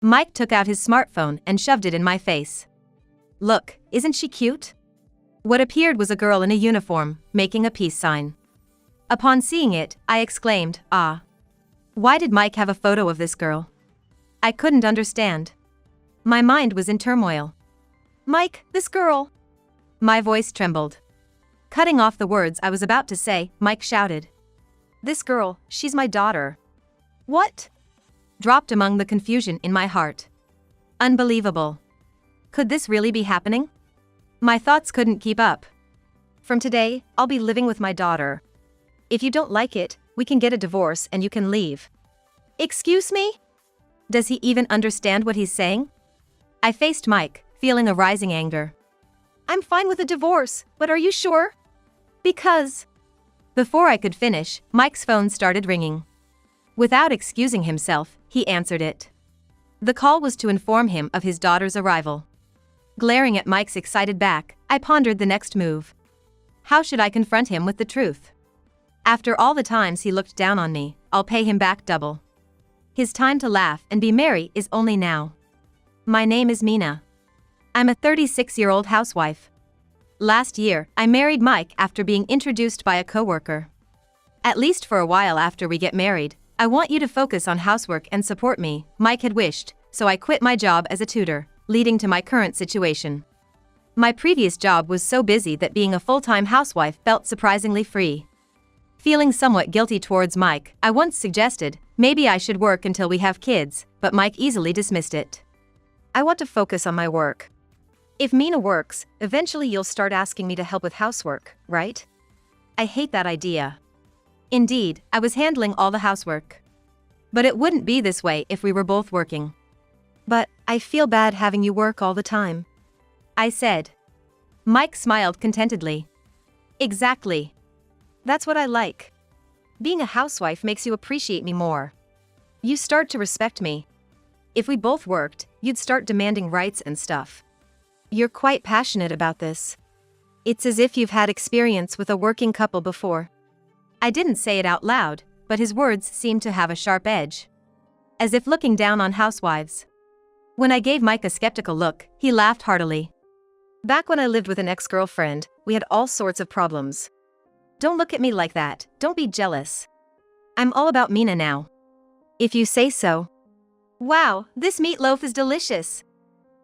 Mike took out his smartphone and shoved it in my face. Look, isn't she cute? What appeared was a girl in a uniform, making a peace sign. Upon seeing it, I exclaimed, "Ah." Why did Mike have a photo of this girl? I couldn't understand. My mind was in turmoil. "Mike, this girl." My voice trembled. Cutting off the words I was about to say, Mike shouted. "This girl, she's my daughter." "What?" Dropped among the confusion in my heart. Unbelievable. Could this really be happening? My thoughts couldn't keep up. "From today, I'll be living with my daughter. If you don't like it, we can get a divorce and you can leave." "Excuse me?" Does he even understand what he's saying? I faced Mike, feeling a rising anger. "I'm fine with a divorce, but are you sure? Because..." Before I could finish, Mike's phone started ringing. Without excusing himself, he answered it. The call was to inform him of his daughter's arrival. Glaring at Mike's excited back, I pondered the next move. How should I confront him with the truth? After all the times he looked down on me, I'll pay him back double. His time to laugh and be merry is only now. My name is Mina. I'm a 36-year-old housewife. Last year, I married Mike after being introduced by a coworker. At least for a while after we get married, I want you to focus on housework and support me, Mike had wished, so I quit my job as a tutor, leading to my current situation. My previous job was so busy that being a full-time housewife felt surprisingly free. Feeling somewhat guilty towards Mike, I once suggested, maybe I should work until we have kids, but Mike easily dismissed it. "I want to focus on my work. If Mina works, eventually you'll start asking me to help with housework, right?" I hate that idea. Indeed, I was handling all the housework. But it wouldn't be this way if we were both working. "But I feel bad having you work all the time," I said. Mike smiled contentedly. "Exactly. That's what I like. Being a housewife makes you appreciate me more. You start to respect me. If we both worked, you'd start demanding rights and stuff. You're quite passionate about this. It's as if you've had experience with a working couple before." I didn't say it out loud, but his words seemed to have a sharp edge. As if looking down on housewives. When I gave Mike a skeptical look, he laughed heartily. "Back when I lived with an ex-girlfriend, we had all sorts of problems. Don't look at me like that, don't be jealous. I'm all about Mina now." "If you say so." "Wow, this meatloaf is delicious.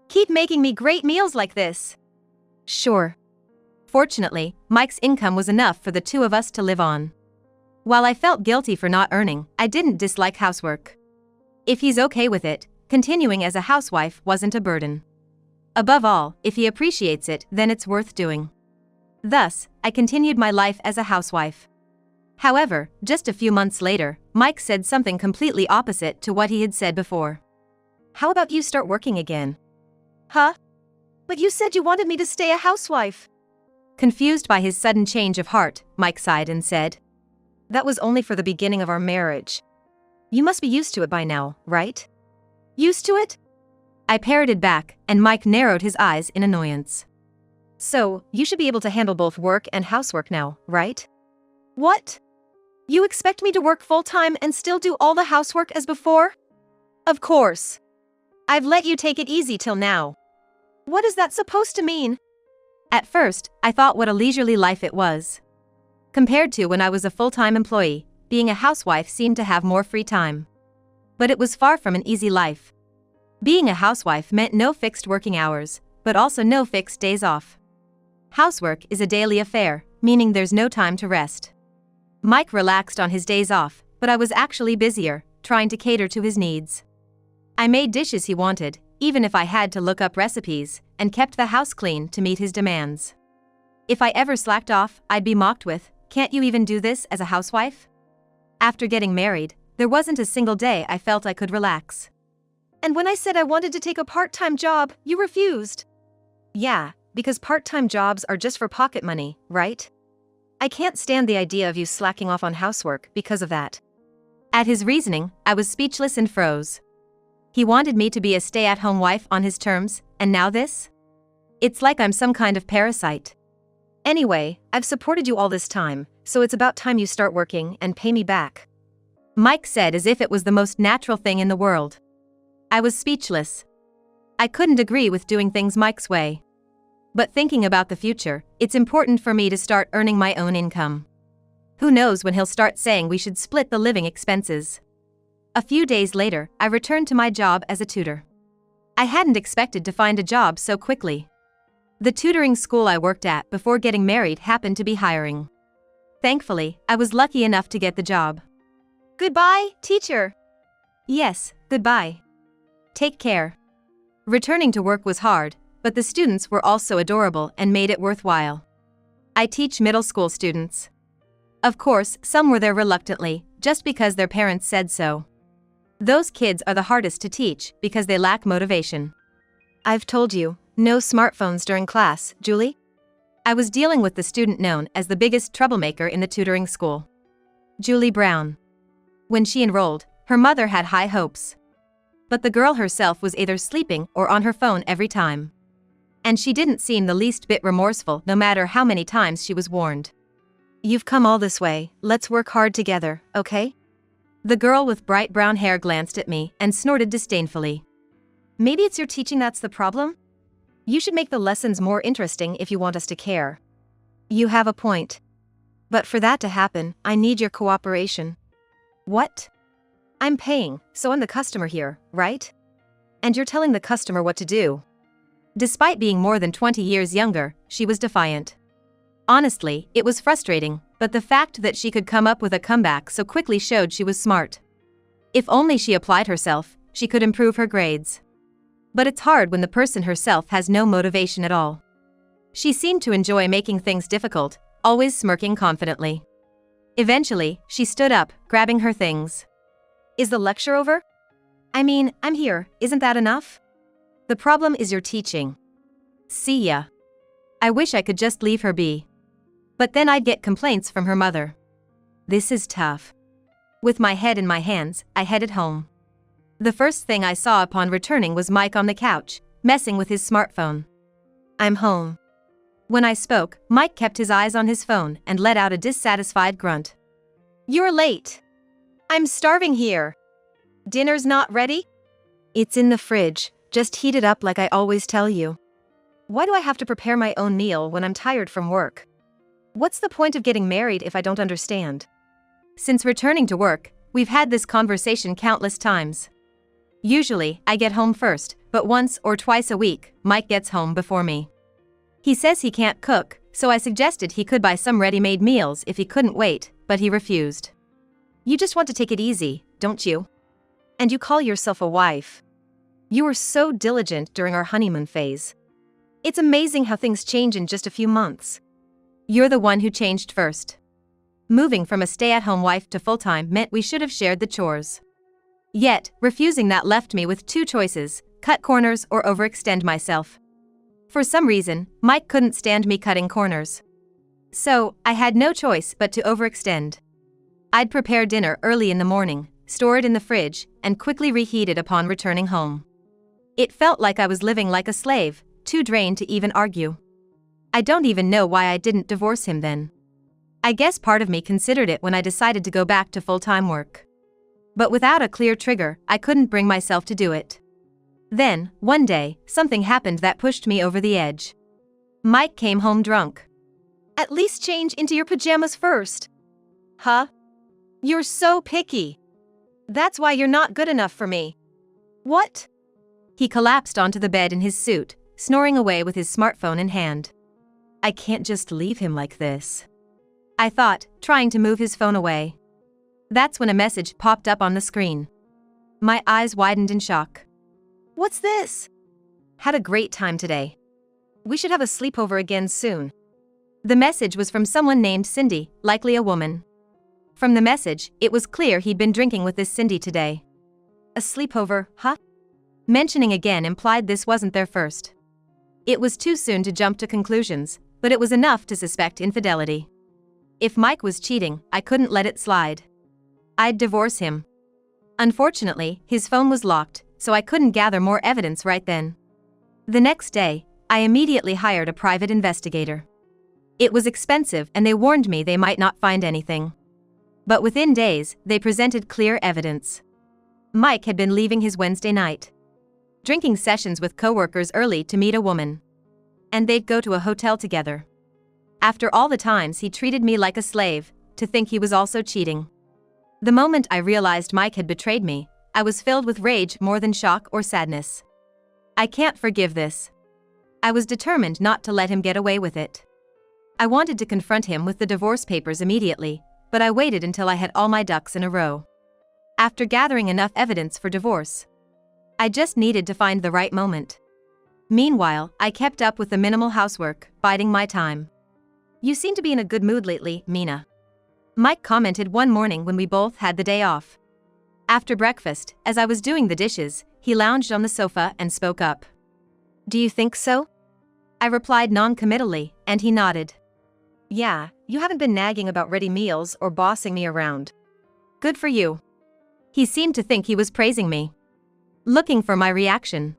Keep making me great meals like this." "Sure." Fortunately, Mike's income was enough for the two of us to live on. While I felt guilty for not earning, I didn't dislike housework. If he's okay with it, continuing as a housewife wasn't a burden. Above all, if he appreciates it, then it's worth doing. Thus, I continued my life as a housewife. However, just a few months later, Mike said something completely opposite to what he had said before. "How about you start working again?" "Huh? But you said you wanted me to stay a housewife." Confused by his sudden change of heart, Mike sighed and said, "That was only for the beginning of our marriage. You must be used to it by now, right?" "Used to it?" I parroted back, and Mike narrowed his eyes in annoyance. "So, you should be able to handle both work and housework now, right?" "What? You expect me to work full-time and still do all the housework as before?" "Of course. I've let you take it easy till now." "What is that supposed to mean?" At first, I thought what a leisurely life it was. Compared to when I was a full-time employee, being a housewife seemed to have more free time. But it was far from an easy life. Being a housewife meant no fixed working hours, but also no fixed days off. Housework is a daily affair, meaning there's no time to rest. Mike relaxed on his days off, but I was actually busier, trying to cater to his needs. I made dishes he wanted, even if I had to look up recipes, and kept the house clean to meet his demands. If I ever slacked off, I'd be mocked with, "Can't you even do this as a housewife?" After getting married, there wasn't a single day I felt I could relax. "And when I said I wanted to take a part-time job, you refused." "Yeah, because part-time jobs are just for pocket money, right? I can't stand the idea of you slacking off on housework because of that." At his reasoning, I was speechless and froze. He wanted me to be a stay-at-home wife on his terms, and now this? It's like I'm some kind of parasite. "Anyway, I've supported you all this time, so it's about time you start working and pay me back," Mike said as if it was the most natural thing in the world. I was speechless. I couldn't agree with doing things Mike's way. But thinking about the future, it's important for me to start earning my own income. Who knows when he'll start saying we should split the living expenses. A few days later, I returned to my job as a tutor. I hadn't expected to find a job so quickly. The tutoring school I worked at before getting married happened to be hiring. Thankfully, I was lucky enough to get the job. Goodbye, teacher. Yes, goodbye. Take care. Returning to work was hard, but the students were also adorable and made it worthwhile. I teach middle school students. Of course, some were there reluctantly, just because their parents said so. Those kids are the hardest to teach because they lack motivation. I've told you, no smartphones during class, Julie. I was dealing with the student known as the biggest troublemaker in the tutoring school. Julie Brown. When she enrolled, her mother had high hopes. But the girl herself was either sleeping or on her phone every time. And she didn't seem the least bit remorseful no matter how many times she was warned. You've come all this way, let's work hard together, okay? The girl with bright brown hair glanced at me and snorted disdainfully. Maybe it's your teaching that's the problem? You should make the lessons more interesting if you want us to care. You have a point. But for that to happen, I need your cooperation. What? I'm paying, so I'm the customer here, right? And you're telling the customer what to do. Despite being more than 20 years younger, she was defiant. Honestly, it was frustrating, but the fact that she could come up with a comeback so quickly showed she was smart. If only she applied herself, she could improve her grades. But it's hard when the person herself has no motivation at all. She seemed to enjoy making things difficult, always smirking confidently. Eventually, she stood up, grabbing her things. Is the lecture over? I mean, I'm here, isn't that enough? The problem is your teaching. See ya. I wish I could just leave her be. But then I'd get complaints from her mother. This is tough. With my head in my hands, I headed home. The first thing I saw upon returning was Mike on the couch, messing with his smartphone. I'm home. When I spoke, Mike kept his eyes on his phone and let out a dissatisfied grunt. You're late. I'm starving here. Dinner's not ready? It's in the fridge, just heat it up like I always tell you. Why do I have to prepare my own meal when I'm tired from work? What's the point of getting married if I don't understand? Since returning to work, we've had this conversation countless times. Usually, I get home first, but once or twice a week, Mike gets home before me. He says he can't cook, so I suggested he could buy some ready-made meals if he couldn't wait, but he refused. You just want to take it easy, don't you? And you call yourself a wife. You were so diligent during our honeymoon phase. It's amazing how things change in just a few months. You're the one who changed first. Moving from a stay-at-home wife to full-time meant we should have shared the chores. Yet, refusing that left me with two choices: cut corners or overextend myself. For some reason, Mike couldn't stand me cutting corners. So, I had no choice but to overextend. I'd prepare dinner early in the morning, store it in the fridge, and quickly reheat it upon returning home. It felt like I was living like a slave, too drained to even argue. I don't even know why I didn't divorce him then. I guess part of me considered it when I decided to go back to full-time work. But without a clear trigger, I couldn't bring myself to do it. Then, one day, something happened that pushed me over the edge. Mike came home drunk. At least change into your pajamas first. Huh? You're so picky. That's why you're not good enough for me. What? He collapsed onto the bed in his suit, snoring away with his smartphone in hand. I can't just leave him like this, I thought, trying to move his phone away. That's when a message popped up on the screen. My eyes widened in shock. What's this? Had a great time today. We should have a sleepover again soon. The message was from someone named Cindy, likely a woman. From the message, it was clear he'd been drinking with this Cindy today. A sleepover, huh? Mentioning again implied this wasn't their first. It was too soon to jump to conclusions, but it was enough to suspect infidelity. If Mike was cheating, I couldn't let it slide. I'd divorce him. Unfortunately, his phone was locked, so I couldn't gather more evidence right then. The next day, I immediately hired a private investigator. It was expensive and they warned me they might not find anything. But within days, they presented clear evidence. Mike had been leaving his Wednesday night. drinking sessions with coworkers early to meet a woman. And they'd go to a hotel together. After all the times he treated me like a slave, to think he was also cheating. The moment I realized Mike had betrayed me, I was filled with rage more than shock or sadness. I can't forgive this. I was determined not to let him get away with it. I wanted to confront him with the divorce papers immediately, but I waited until I had all my ducks in a row. After gathering enough evidence for divorce, I just needed to find the right moment. Meanwhile, I kept up with the minimal housework, biding my time. "You seem to be in a good mood lately, Mina," Mike commented one morning when we both had the day off. After breakfast, as I was doing the dishes, he lounged on the sofa and spoke up. "Do you think so?" I replied non-committally, and he nodded. "Yeah, you haven't been nagging about ready meals or bossing me around." "Good for you." He seemed to think he was praising me. Looking for my reaction.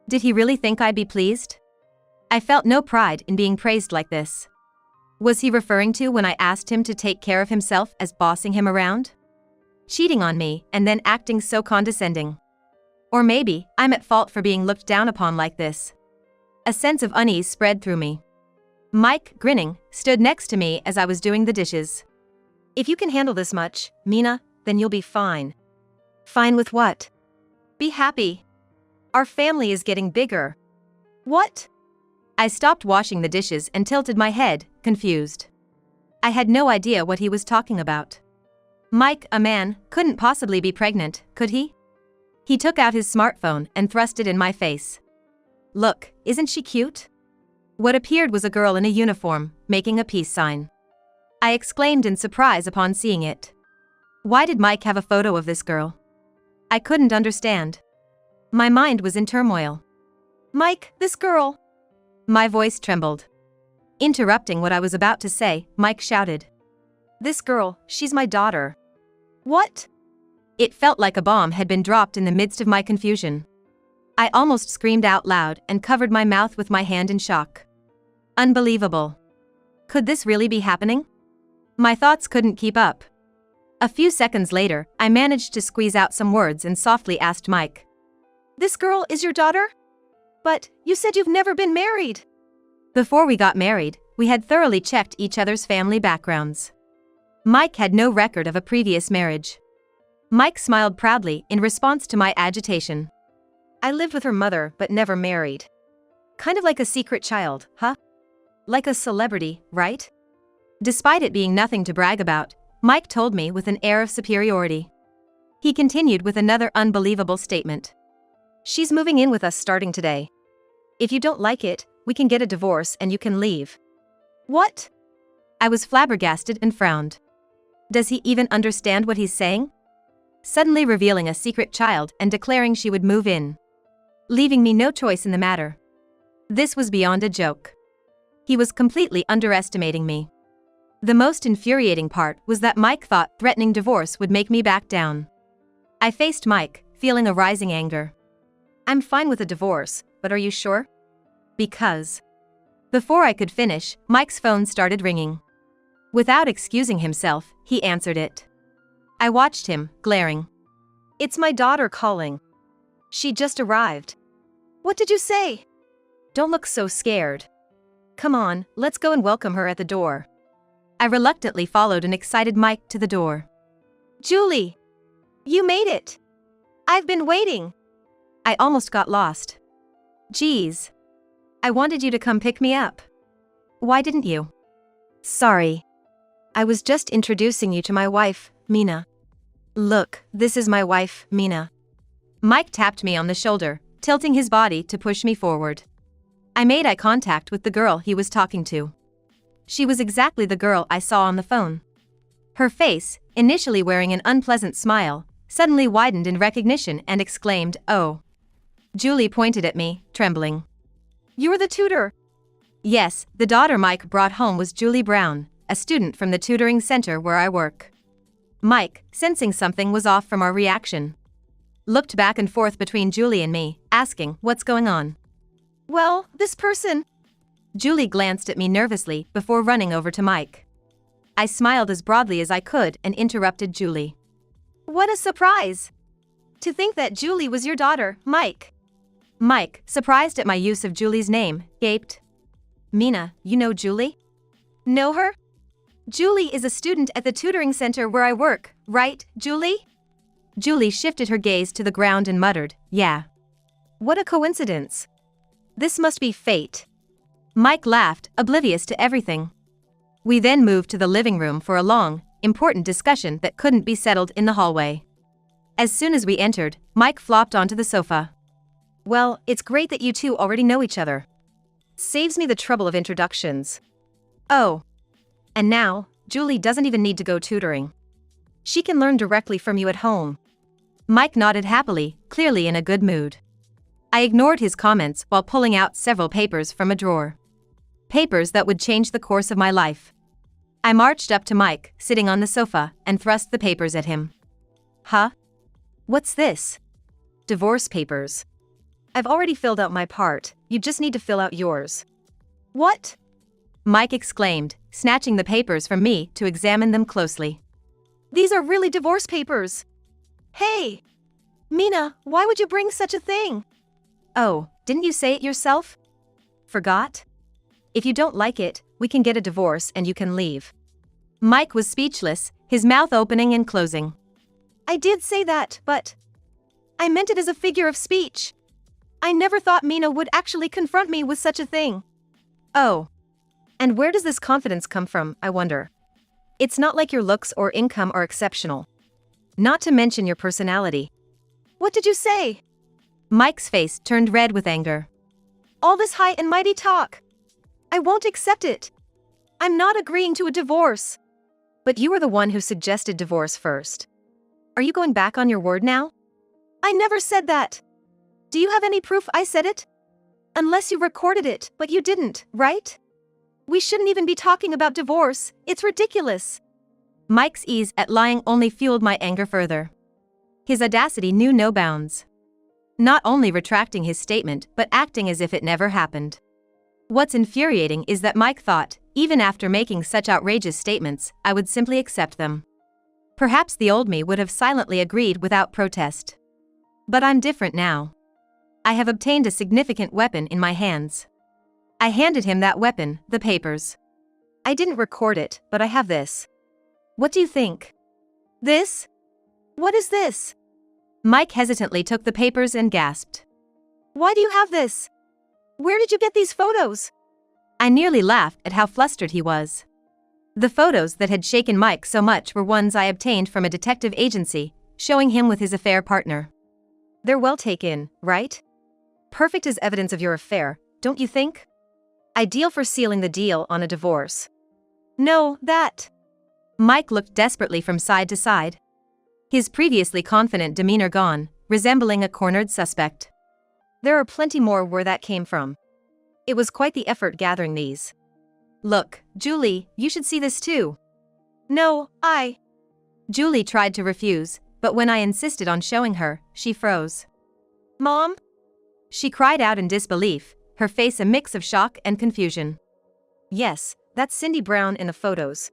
Did he really think I'd be pleased? I felt no pride in being praised like this. Was he referring to when I asked him to take care of himself as bossing him around? Cheating on me and then acting so condescending? Or maybe I'm at fault for being looked down upon like this. A sense of unease spread through me. Mike, grinning, stood next to me as I was doing the dishes. "If you can handle this much, Mina, then you'll be fine." "Fine with what?" "Be happy. Our family is getting bigger." "What?" I stopped washing the dishes and tilted my head, confused. I had no idea what he was talking about. Mike, a man, couldn't possibly be pregnant, could he? He took out his smartphone and thrust it in my face. "Look, isn't she cute?" What appeared was a girl in a uniform, making a peace sign. I exclaimed in surprise upon seeing it. Why did Mike have a photo of this girl? I couldn't understand. My mind was in turmoil. "Mike, this girl." My voice trembled. Interrupting what I was about to say, Mike shouted. "This girl, she's my daughter." "What?" It felt like a bomb had been dropped in the midst of my confusion. I almost screamed out loud and covered my mouth with my hand in shock. Unbelievable. Could this really be happening? My thoughts couldn't keep up. A few seconds later, I managed to squeeze out some words and softly asked Mike. "This girl is your daughter? But you said you've never been married." Before we got married, we had thoroughly checked each other's family backgrounds. Mike had no record of a previous marriage. Mike smiled proudly in response to my agitation. "I lived with her mother but never married. Kind of like a secret child, huh? Like a celebrity, right?" Despite it being nothing to brag about, Mike told me with an air of superiority. He continued with another unbelievable statement. "She's moving in with us starting today. If you don't like it, we can get a divorce and you can leave." "What?" I was flabbergasted and frowned. Does he even understand what he's saying? Suddenly revealing a secret child and declaring she would move in, leaving me no choice in the matter. This was beyond a joke. He was completely underestimating me. The most infuriating part was that Mike thought threatening divorce would make me back down. I faced Mike, feeling a rising anger. "I'm fine with a divorce, but are you sure?" "Because..." Before I could finish, Mike's phone started ringing. Without excusing himself, he answered it. I watched him, glaring. "It's my daughter calling. She just arrived." "What did you say?" "Don't look so scared. Come on, let's go and welcome her at the door." I reluctantly followed an excited Mike to the door. "Julie! You made it! I've been waiting!" I almost got lost. "Geez. I wanted you to come pick me up. Why didn't you?" "Sorry. I was just introducing you to my wife, Mina. Look, this is my wife, Mina." Mike tapped me on the shoulder, tilting his body to push me forward. I made eye contact with the girl he was talking to. She was exactly the girl I saw on the phone. Her face, initially wearing an unpleasant smile, suddenly widened in recognition and exclaimed, "Oh." Julie pointed at me, trembling. "You're the tutor." Yes, the daughter Mike brought home was Julie Brown, a student from the tutoring center where I work. Mike, sensing something was off from our reaction, looked back and forth between Julie and me, asking, "What's going on?" "Well, this person..." Julie glanced at me nervously before running over to Mike. I smiled as broadly as I could and interrupted Julie. "What a surprise! To think that Julie was your daughter, Mike." Mike, surprised at my use of Julie's name, gaped. Mina, you know Julie? Know her? Julie is a student at the tutoring center where I work, right, Julie? Julie shifted her gaze to the ground and muttered, yeah. What a coincidence. This must be fate. Mike laughed, oblivious to everything. We then moved to the living room for a long, important discussion that couldn't be settled in the hallway. As soon as we entered, Mike flopped onto the sofa. Well, it's great that you two already know each other. Saves me the trouble of introductions. Oh. And now, Julie doesn't even need to go tutoring. She can learn directly from you at home. Mike nodded happily, clearly in a good mood. I ignored his comments while pulling out several papers from a drawer. Papers that would change the course of my life. I marched up to Mike, sitting on the sofa, and thrust the papers at him. Huh? What's this? Divorce papers. I've already filled out my part, you just need to fill out yours. What? Mike exclaimed, snatching the papers from me to examine them closely. These are really divorce papers. Hey! Mina, why would you bring such a thing? Oh, didn't you say it yourself? Forgot? If you don't like it, we can get a divorce and you can leave. Mike was speechless, his mouth opening and closing. I did say that, but I meant it as a figure of speech. I never thought Mina would actually confront me with such a thing. Oh. And where does this confidence come from, I wonder? It's not like your looks or income are exceptional. Not to mention your personality. What did you say? Mike's face turned red with anger. All this high and mighty talk. I won't accept it. I'm not agreeing to a divorce. But you were the one who suggested divorce first. Are you going back on your word now? I never said that. Do you have any proof I said it? Unless you recorded it, but you didn't, right? We shouldn't even be talking about divorce, it's ridiculous. Mike's ease at lying only fueled my anger further. His audacity knew no bounds. Not only retracting his statement, but acting as if it never happened. What's infuriating is that Mike thought, even after making such outrageous statements, I would simply accept them. Perhaps the old me would have silently agreed without protest. But I'm different now. I have obtained a significant weapon in my hands. I handed him that weapon, the papers. I didn't record it, but I have this. What do you think? This? What is this? Mike hesitantly took the papers and gasped. Why do you have this? Where did you get these photos? I nearly laughed at how flustered he was. The photos that had shaken Mike so much were ones I obtained from a detective agency, showing him with his affair partner. They're well taken, right? Perfect as evidence of your affair, don't you think? Ideal for sealing the deal on a divorce. No, that. Mike looked desperately from side to side. His previously confident demeanor gone, resembling a cornered suspect. There are plenty more where that came from. It was quite the effort gathering these. Look, Julie, you should see this too. No, Julie tried to refuse, but when I insisted on showing her, she froze. Mom? She cried out in disbelief, her face a mix of shock and confusion. Yes, that's Cindy Brown in the photos.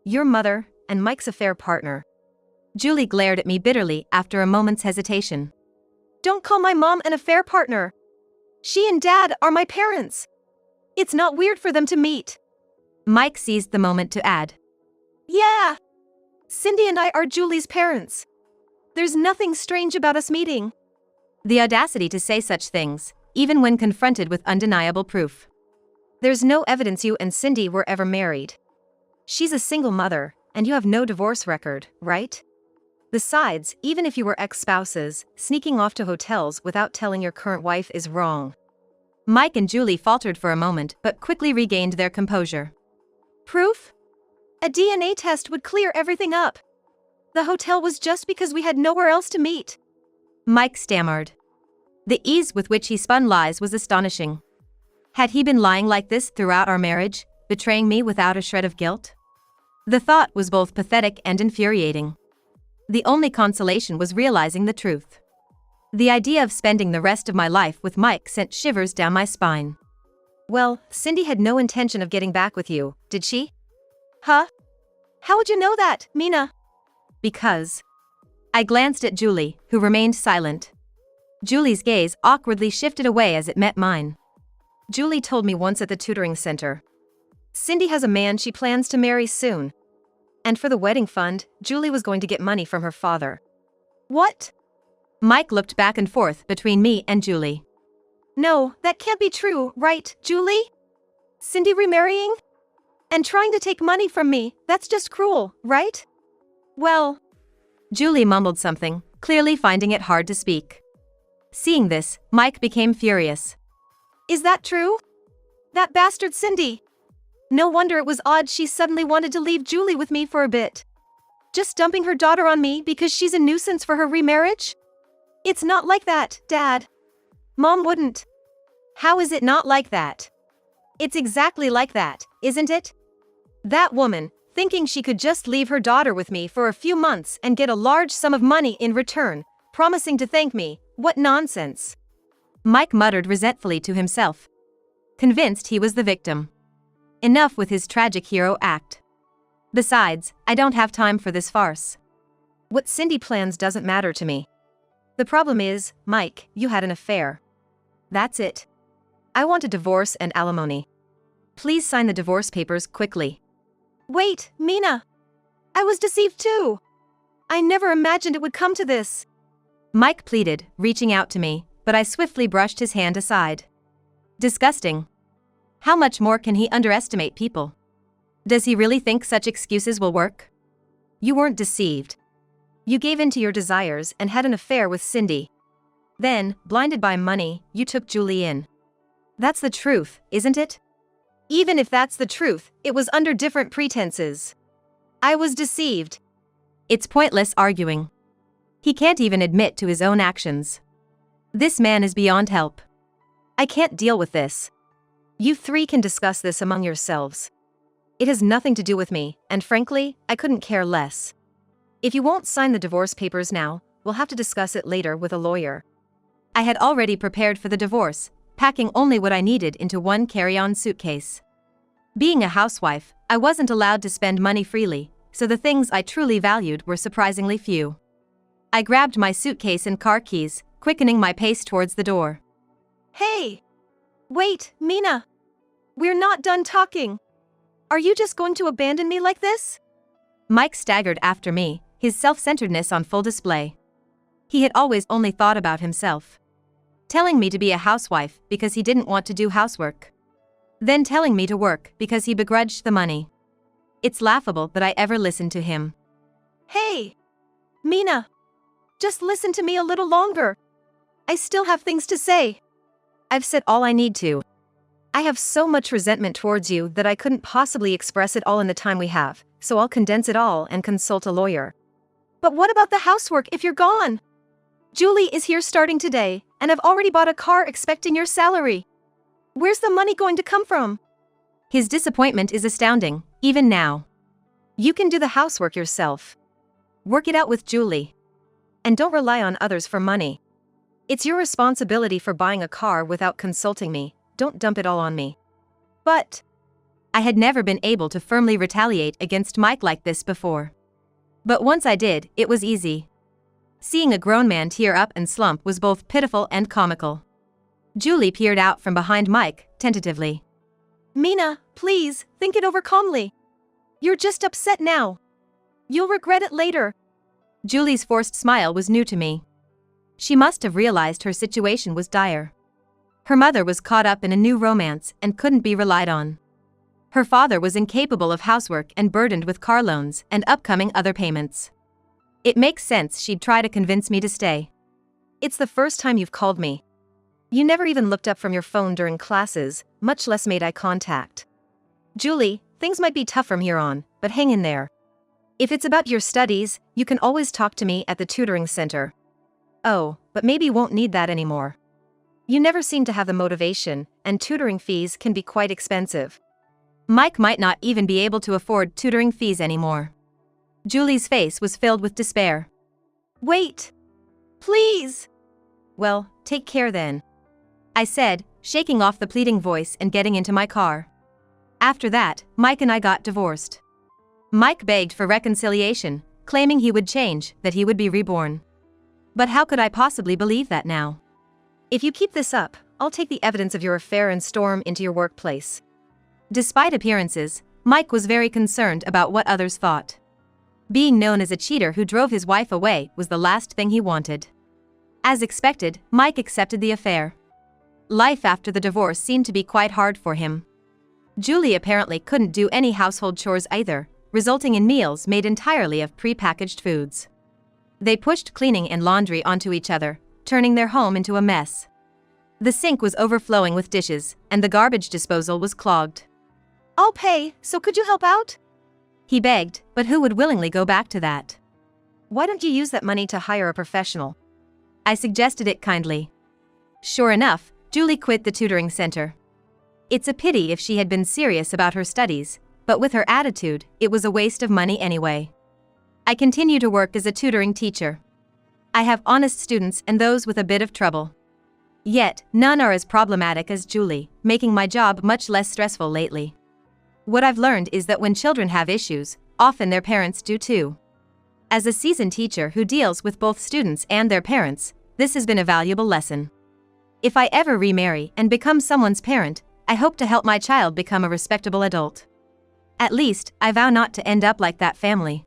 Your mother, and Mike's affair partner. Julie glared at me bitterly after a moment's hesitation. Don't call my mom an affair partner. She and Dad are my parents. It's not weird for them to meet. Mike seized the moment to add. Yeah. Cindy and I are Julie's parents. There's nothing strange about us meeting. The audacity to say such things, even when confronted with undeniable proof. There's no evidence you and Cindy were ever married. She's a single mother, and you have no divorce record, right? Besides, even if you were ex-spouses, sneaking off to hotels without telling your current wife is wrong. Mike and Julie faltered for a moment but quickly regained their composure. Proof? A DNA test would clear everything up. The hotel was just because we had nowhere else to meet. Mike stammered. The ease with which he spun lies was astonishing. Had he been lying like this throughout our marriage, betraying me without a shred of guilt? The thought was both pathetic and infuriating. The only consolation was realizing the truth. The idea of spending the rest of my life with Mike sent shivers down my spine. Well, Cindy had no intention of getting back with you, did she? Huh? How would you know that, Mina? Because. I glanced at Julie, who remained silent. Julie's gaze awkwardly shifted away as it met mine. Julie told me once at the tutoring center. Cindy has a man she plans to marry soon. And for the wedding fund, Julie was going to get money from her father. What? Mike looked back and forth between me and Julie. No, that can't be true, right, Julie? Cindy remarrying? And trying to take money from me, that's just cruel, right? Well, Julie mumbled something, clearly finding it hard to speak. Seeing this, Mike became furious. Is that true? That bastard Cindy. No wonder it was odd she suddenly wanted to leave Julie with me for a bit. Just dumping her daughter on me because she's a nuisance for her remarriage? It's not like that, Dad. Mom wouldn't. How is it not like that? It's exactly like that, isn't it? That woman, thinking she could just leave her daughter with me for a few months and get a large sum of money in return, promising to thank me, what nonsense. Mike muttered resentfully to himself. Convinced he was the victim. Enough with his tragic hero act. Besides, I don't have time for this farce. What Cindy plans doesn't matter to me. The problem is, Mike, you had an affair. That's it. I want a divorce and alimony. Please sign the divorce papers quickly. Wait, Mina. I was deceived too. I never imagined it would come to this. Mike pleaded, reaching out to me, but I swiftly brushed his hand aside. Disgusting. How much more can he underestimate people? Does he really think such excuses will work? You weren't deceived. You gave in to your desires and had an affair with Cindy. Then, blinded by money, you took Julie in. That's the truth, isn't it? Even if that's the truth, it was under different pretenses. I was deceived. It's pointless arguing. He can't even admit to his own actions. This man is beyond help. I can't deal with this. You three can discuss this among yourselves. It has nothing to do with me, and frankly, I couldn't care less. If you won't sign the divorce papers now, we'll have to discuss it later with a lawyer. I had already prepared for the divorce, packing only what I needed into one carry-on suitcase. Being a housewife, I wasn't allowed to spend money freely, so the things I truly valued were surprisingly few. I grabbed my suitcase and car keys, quickening my pace towards the door. Hey! Wait, Mina! We're not done talking. Are you just going to abandon me like this? Mike staggered after me, his self-centeredness on full display. He had always only thought about himself. Telling me to be a housewife because he didn't want to do housework. Then telling me to work because he begrudged the money. It's laughable that I ever listened to him. Hey! Mina! Just listen to me a little longer. I still have things to say. I've said all I need to. I have so much resentment towards you that I couldn't possibly express it all in the time we have, so I'll condense it all and consult a lawyer. But what about the housework if you're gone? Julie is here starting today, and I've already bought a car expecting your salary. Where's the money going to come from? His disappointment is astounding, even now. You can do the housework yourself. Work it out with Julie. And don't rely on others for money. It's your responsibility for buying a car without consulting me. Don't dump it all on me. But I had never been able to firmly retaliate against Mike like this before. But once I did, it was easy. Seeing a grown man tear up and slump was both pitiful and comical. Julie peered out from behind Mike, tentatively. Mina, please, think it over calmly. You're just upset now. You'll regret it later. Julie's forced smile was new to me. She must have realized her situation was dire. Her mother was caught up in a new romance and couldn't be relied on. Her father was incapable of housework and burdened with car loans and upcoming other payments. It makes sense she'd try to convince me to stay. It's the first time you've called me. You never even looked up from your phone during classes, much less made eye contact. Julie, things might be tough from here on, but hang in there. If it's about your studies, you can always talk to me at the tutoring center. Oh, but maybe you won't need that anymore. You never seem to have the motivation, and tutoring fees can be quite expensive. Mike might not even be able to afford tutoring fees anymore. Julie's face was filled with despair. Wait! Please! Well, take care then, I said, shaking off the pleading voice and getting into my car. After that, Mike and I got divorced. Mike begged for reconciliation, claiming he would change, that he would be reborn. But how could I possibly believe that now? If you keep this up, I'll take the evidence of your affair and storm into your workplace. Despite appearances, Mike was very concerned about what others thought. Being known as a cheater who drove his wife away was the last thing he wanted. As expected, Mike accepted the affair. Life after the divorce seemed to be quite hard for him. Julie apparently couldn't do any household chores either, resulting in meals made entirely of pre-packaged foods. They pushed cleaning and laundry onto each other, turning their home into a mess. The sink was overflowing with dishes, and the garbage disposal was clogged. I'll pay, so could you help out? He begged, but who would willingly go back to that? Why don't you use that money to hire a professional? I suggested it kindly. Sure enough, Julie quit the tutoring center. It's a pity if she had been serious about her studies, but with her attitude, it was a waste of money anyway. I continue to work as a tutoring teacher. I have honest students and those with a bit of trouble. Yet, none are as problematic as Julie, making my job much less stressful lately. What I've learned is that when children have issues, often their parents do too. As a seasoned teacher who deals with both students and their parents, this has been a valuable lesson. If I ever remarry and become someone's parent, I hope to help my child become a respectable adult. At least, I vow not to end up like that family.